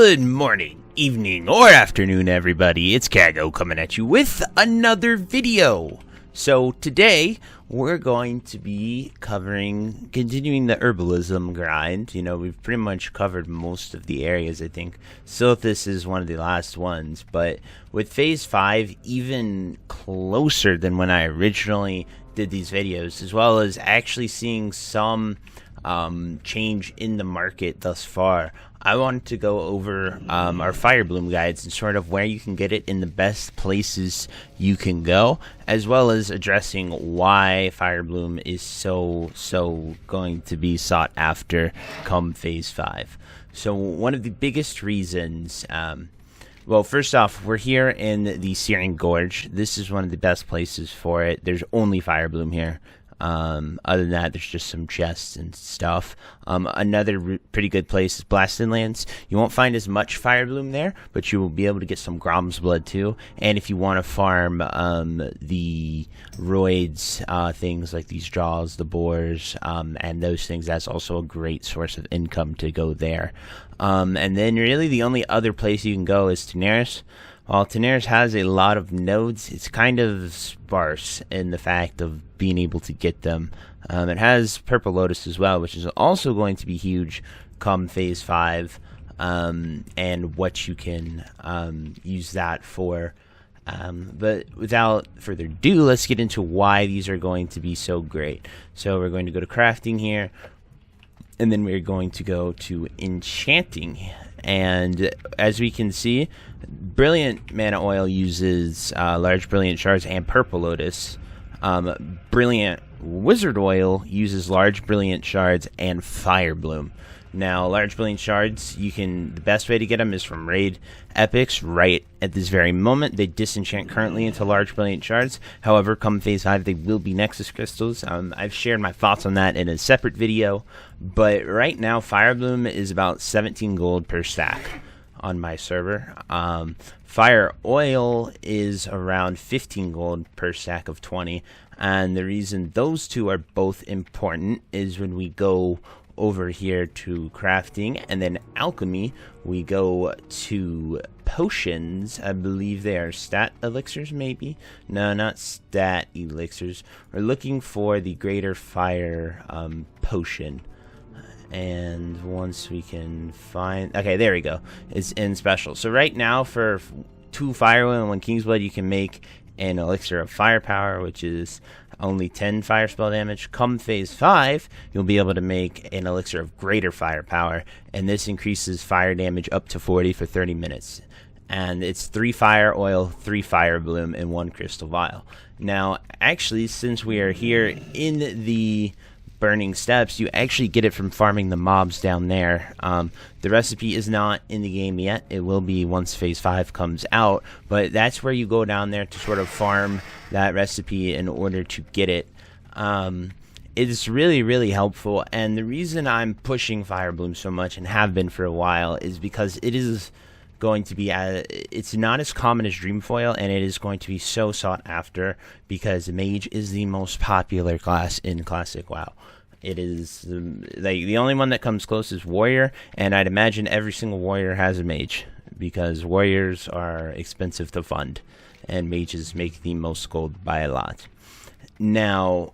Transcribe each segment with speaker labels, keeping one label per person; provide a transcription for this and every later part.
Speaker 1: Good morning, evening, or afternoon, everybody. It's Kaghoe coming at you with another video. So today, we're going to be continuing the herbalism grind. You know, we've pretty much covered most of the areas, I think. Silithus is one of the last ones, but with Phase 5, even closer than when I originally did these videos, as well as actually seeing some change in the market thus far, I wanted to go over our Firebloom guides and sort of where you can get it in the best places you can go, as well as addressing why Firebloom is so going to be sought after come Phase 5. So one of the biggest reasons, well, first off, we're here in the Searing Gorge. This is one of the best places for it. There's only Firebloom here. Other than that, there's just some chests and stuff. Another pretty good place is Blasted Lands. You won't find as much Firebloom there, but you will be able to get some Grom's Blood too. And if you want to farm the roids, things like these jaws, the boars, and those things, that's also a great source of income to go there. And then really the only other place you can go is Tenaris. While Tenaris has a lot of nodes, it's kind of sparse in the fact of being able to get them. It has Purple Lotus as well, which is also going to be huge come Phase 5, and what you can use that for. But without further ado, let's get into why these are going to be so great. So we're going to go to crafting here, and then we're going to go to Enchanting. And as we can see, Brilliant Mana Oil uses large Brilliant Shards and Purple Lotus. Brilliant Wizard Oil uses large Brilliant Shards and Firebloom. Now, large Brilliant Shards, the best way to get them is from Raid Epics right at this very moment. They disenchant currently into large Brilliant Shards. However, come Phase 5, they will be Nexus Crystals. I've shared my thoughts on that in a separate video. But right now, Firebloom is about 17 gold per stack on my server. Fire Oil is around 15 gold per stack of 20. And the reason those two are both important is when we go over here to crafting and then alchemy, we go to potions. I believe they are stat elixirs, maybe. No, not stat elixirs. We're looking for the greater fire potion, and once we can find, okay, there we go, it's in special. So right now for 2 fire oil and 1 king's blood, you can make an elixir of firepower, which is only 10 fire spell damage. Come Phase 5, you'll be able to make an elixir of greater firepower, and this increases fire damage up to 40 for 30 minutes. And it's 3 fire oil, 3 Firebloom, and 1 crystal vial. Now, actually, since we are here in the Burning Steps, you actually get it from farming the mobs down there. The recipe is not in the game yet. It will be once Phase 5 comes out, but that's where you go down there to sort of farm that recipe in order to get it. It's really helpful, and the reason I'm pushing Firebloom so much and have been for a while is because it is going to be it's not as common as Dreamfoil, and it is going to be so sought after because Mage is the most popular class in Classic WoW. It is like the only one that comes close is Warrior, and I'd imagine every single Warrior has a Mage because Warriors are expensive to fund and Mages make the most gold by a lot. Now,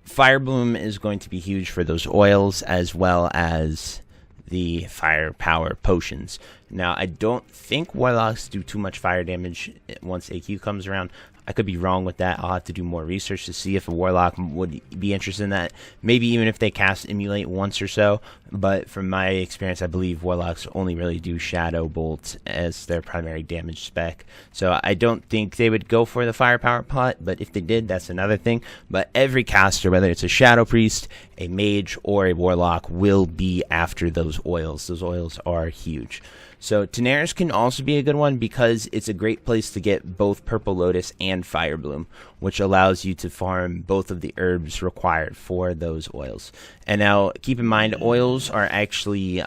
Speaker 1: Firebloom is going to be huge for those oils as well as the firepower potions. Now, I don't think Warlocks do too much fire damage once AQ comes around. I could be wrong with that. I'll have to do more research to see if a Warlock would be interested in that. Maybe even if they cast Emulate once or so. But from my experience, I believe Warlocks only really do Shadow Bolt as their primary damage spec. So I don't think they would go for the Firepower pot, but if they did, that's another thing. But every caster, whether it's a Shadow Priest, a Mage, or a Warlock, will be after those oils. Those oils are huge. So Tenaris can also be a good one because it's a great place to get both Purple Lotus and Firebloom, which allows you to farm both of the herbs required for those oils. And now, keep in mind, oils are actually,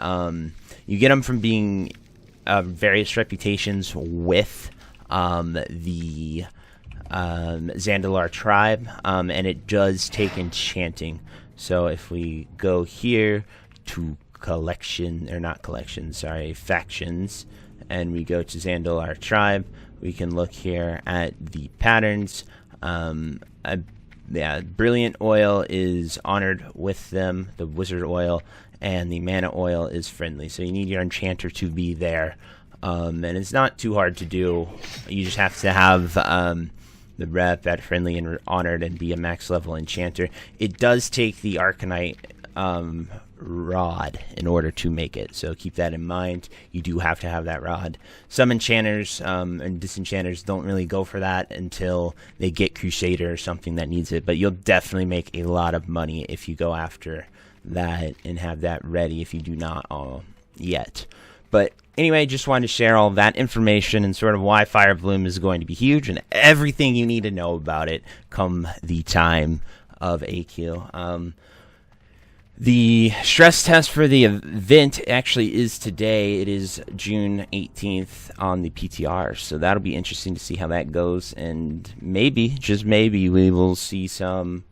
Speaker 1: you get them from being various reputations with the Zandalar tribe, and it does take enchanting. So if we go here to collection, or not collection, sorry, factions, and we go to Zandalar tribe, we can look here at the patterns. Yeah, brilliant oil is honored with them, the wizard oil, and the mana oil is friendly. So you need your enchanter to be there. And it's not too hard to do. You just have to have the rep at friendly and honored and be a max level enchanter. It does take the Arcanite rod in order to make it, so keep that in mind. You do have to have that rod. Some enchanters and disenchanters don't really go for that until they get Crusader or something that needs it, but you'll definitely make a lot of money if you go after that and have that ready if you do not yet. But anyway, just wanted to share all that information and sort of why Firebloom is going to be huge and everything you need to know about it come the time of AQ. The stress test for the event actually is today. It is June 18th on the PTR, so that'll be interesting to see how that goes, and maybe, just maybe, we will see some,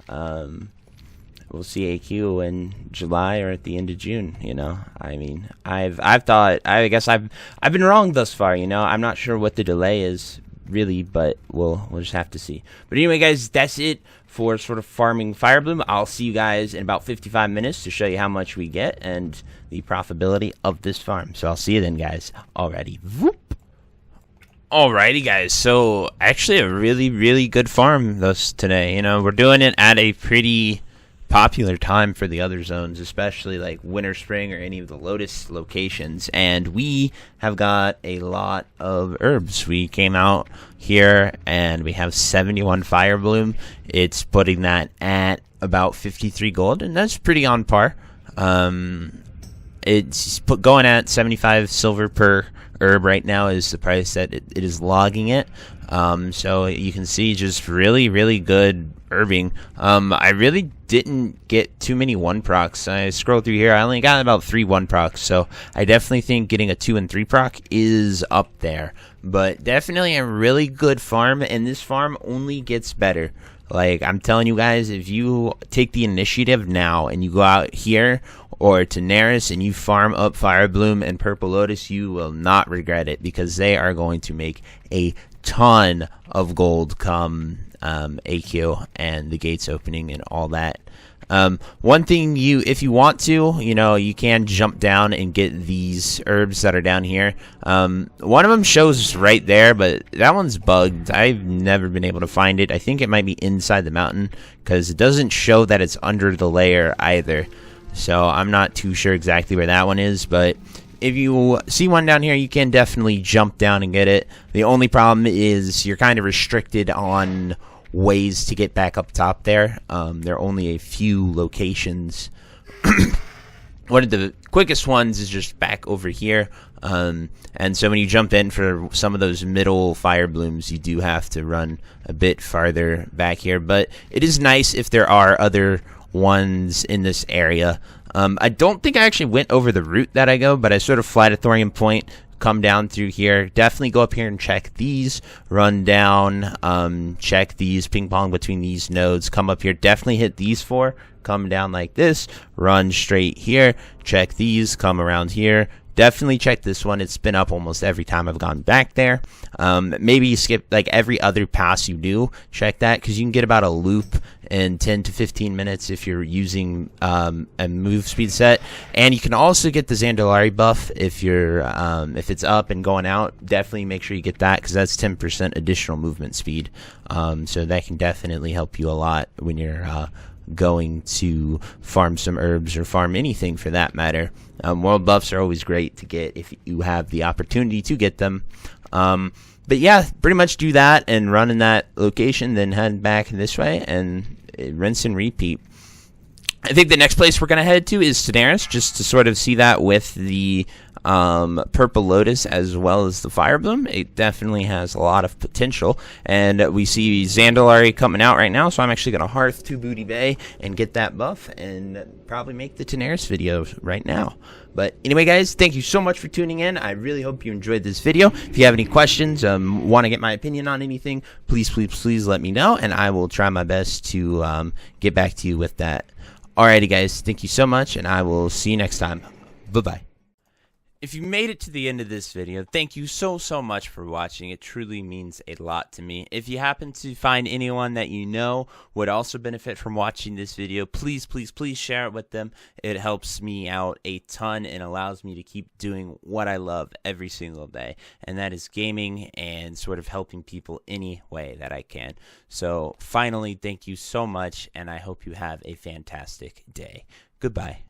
Speaker 1: we'll see AQ in July or at the end of June, you know. I mean, I guess I've been wrong thus far, you know. I'm not sure what the delay is really, but we'll just have to see. But anyway, guys, that's it for sort of farming Firebloom. I'll see you guys in about 55 minutes to show you how much we get and the profitability of this farm. So I'll see you then, guys. Alrighty. Whoop. Alrighty, guys. So actually a really good farm thus today. You know, we're doing it at a pretty popular time for the other zones, especially like winter, spring, or any of the lotus locations, and we have got a lot of herbs. We came out here and we have 71 Firebloom. It's putting that at about 53 gold, and that's pretty on par. It's going at 75 silver per herb right now is the price that it is logging it. So you can see just really good herbing. I really didn't get too many 1-procs. I scrolled through here, I only got about 3 1-procs, so I definitely think getting a 2 and 3-proc is up there. But definitely a really good farm, and this farm only gets better. Like, I'm telling you guys, if you take the initiative now and you go out here or Tenaris and you farm up Firebloom and Purple Lotus, you will not regret it, because they are going to make a ton of gold come AQ and the gates opening and all that. One thing, if you want to, you know, you can jump down and get these herbs that are down here. One of them shows right there, but that one's bugged. I've never been able to find it. I think it might be inside the mountain, because it doesn't show that it's under the layer either. So I'm not too sure exactly where that one is, but if you see one down here, you can definitely jump down and get it. The only problem is you're kind of restricted on ways to get back up top there. There are only a few locations. One of the quickest ones is just back over here. And so when you jump in for some of those middle Fireblooms, you do have to run a bit farther back here. But it is nice if there are other ones in this area. I don't think I actually went over the route that I go, but I sort of fly to Thorium Point, come down through here, definitely go up here and check these, run down, check these, ping pong between these nodes, come up here, definitely hit these 4, come down like this, run straight here, check these, come around here, definitely check this one. It's been up almost every time I've gone back there. Maybe you skip like every other pass you do, check that, because you can get about a loop in 10 to 15 minutes if you're using a move speed set. And you can also get the Zandalari buff if you're if it's up and going out. Definitely make sure you get that, because that's 10% additional movement speed. So that can definitely help you a lot when you're going to farm some herbs or farm anything for that matter. World buffs are always great to get if you have the opportunity to get them. But yeah, pretty much do that and run in that location, then head back this way and rinse and repeat. I think the next place we're going to head to is Tenaris, just to sort of see that with the Purple Lotus as well as the Firebloom. It definitely has a lot of potential, and we see Zandalari coming out right now, so I'm actually going to hearth to Booty Bay and get that buff and probably make the Tenaris video right now. But anyway, guys, thank you so much for tuning in. I really hope you enjoyed this video. If you have any questions, want to get my opinion on anything, please let me know, and I will try my best to get back to you with that. Alrighty, guys. Thank you so much, and I will see you next time. Bye-bye. If you made it to the end of this video, thank you so much for watching. It truly means a lot to me. If you happen to find anyone that you know would also benefit from watching this video, please share it with them. It helps me out a ton and allows me to keep doing what I love every single day, and that is gaming and sort of helping people any way that I can. So finally, thank you so much, and I hope you have a fantastic day. Goodbye.